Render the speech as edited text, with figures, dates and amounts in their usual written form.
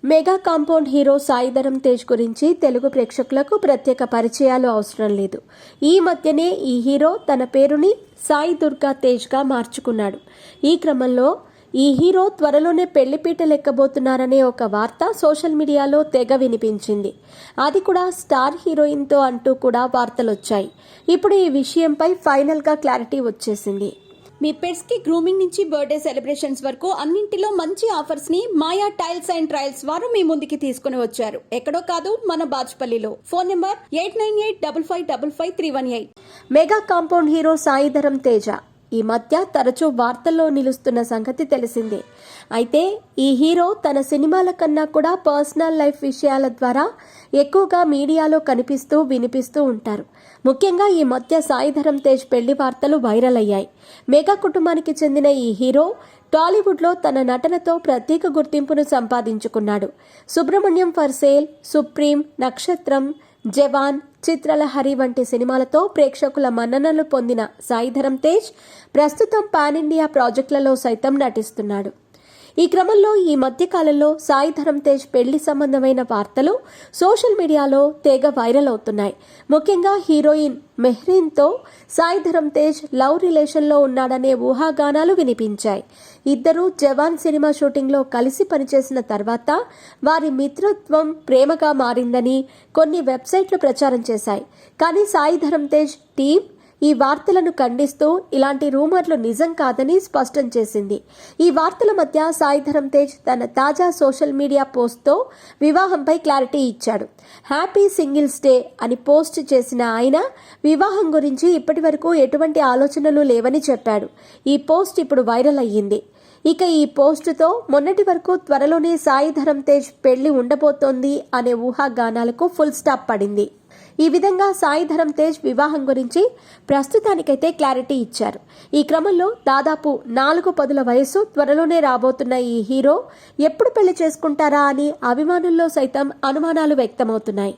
Mega compound hero Sai Dharam Tej గురించి తెలుగు ప్రేక్షకులకు ప్రత్యేక పరిచయాలు అవసరం లేదు. ఈ మధ్యనే ఈ హీరో తన పేరుని సాయి దుర్గా తేజ్గా మార్చుకున్నాడు. ఈ క్రమంలో ఈ హీరో త్వరలోనే పెళ్లిపీటలు ఎక్కబోతున్నారనే ఒక వార్త సోషల్ మీడియాలో తెగ వినిపించింది. అది కూడా స్టార్ హీరోయిన్తో అంటూ కూడా వార్తలొచ్చాయి. ఇప్పుడు ఈ విషయంపై ఫైనల్గా క్లారిటీ వచ్చేసింది. మీ పెట్స్ కి గ్రూమింగ్ నుంచి బర్త్డే సెలబ్రేషన్స్ వరకు అన్నింటిలో మంచి ఆఫర్స్ ని మాయా టైల్స్ అండ్ ట్రయల్స్ వారు మీ ముందుకి తీసుకుని వచ్చారు. ఎక్కడో కాదు, మన బాజ్పల్లిలో. Phone number 8985555318. Mega compound hero Sai Dharam Teja ఈ మధ్య తరచూ వార్తల్లో నిలుస్తున్న సంగతి తెలిసిందే. అయితే ఈ హీరో తన సినిమాల కన్నా కూడా పర్సనల్ లైఫ్ విషయాల ద్వారా ఎక్కువగా మీడియాలో కనిపిస్తూ వినిపిస్తూ ఉంటారు. ముఖ్యంగా ఈ మధ్య సాయి ధరమ్ తేజ్ పెళ్లి వార్తలు వైరల్ అయ్యాయి. మెగా కుటుంబానికి చెందిన ఈ హీరో టాలీవుడ్లో తన నటనతో ప్రత్యేక గుర్తింపును సంపాదించుకున్నాడు. సుబ్రహ్మణ్యం ఫర్ సేల్, సుప్రీం, నక్షత్రం, జవాన్, చిత్రలహరి వంటి సినిమాలతో ప్రేక్షకుల మన్ననలు పొందిన సాయి ధరమ్ తేజ్ ప్రస్తుతం పాన్ ఇండియా ప్రాజెక్టులలో సైతం నటిస్తున్నాడు. ఈ క్రమంలో ఈ మధ్యకాలంలో సాయి ధరమ్ తేజ్ పెళ్లి సంబంధమైన వార్తలు సోషల్ మీడియాలో తెగ వైరల్ అవుతున్నాయి. ముఖ్యంగా హీరోయిన్ మెహ్రీన్తో సాయి ధరమ్ తేజ్ లవ్ రిలేషన్లో ఉన్నాడనే ఊహాగానాలు వినిపించాయి. ఇద్దరూ జవాన్ సినిమా షూటింగ్లో కలిసి పనిచేసిన తర్వాత వారి మిత్రత్వం ప్రేమగా మారిందని కొన్ని వెబ్సైట్లు ప్రచారం చేశాయి. కానీ సాయి ధరమ్ తేజ్ టీం ఈ వార్తలను ఖండిస్తూ ఇలాంటి రూమర్లు నిజం కాదని స్పష్టం చేసింది. ఈ వార్తల మధ్య సాయి ధరమ్ తేజ్ తన తాజా సోషల్ మీడియా పోస్ట్తో వివాహంపై క్లారిటీ ఇచ్చాడు. హ్యాపీ సింగిల్స్ డే అని పోస్ట్ చేసిన ఆయన వివాహం గురించి ఇప్పటివరకు ఎటువంటి ఆలోచనలు లేవని చెప్పాడు. ఈ పోస్ట్ ఇప్పుడు వైరల్ అయ్యింది. ఇక ఈ పోస్టుతో మొన్నటి వరకు త్వరలోనే సాయి ధరమ్ తేజ్ పెళ్లి ఉండబోతోంది అనే ఊహాగానాలకు ఫుల్ స్టాప్ పడింది. ఈ విధంగా సాయి ధరమ్ తేజ్ వివాహం గురించి ప్రస్తుతానికైతే క్లారిటీ ఇచ్చారు. ఈ క్రమంలో దాదాపు 4 పదుల వయసు త్వరలోనే రాబోతున్న ఈ హీరో ఎప్పుడు పెళ్లి చేసుకుంటారా అని అభిమానుల్లో సైతం అనుమానాలు వ్యక్తమవుతున్నాయి.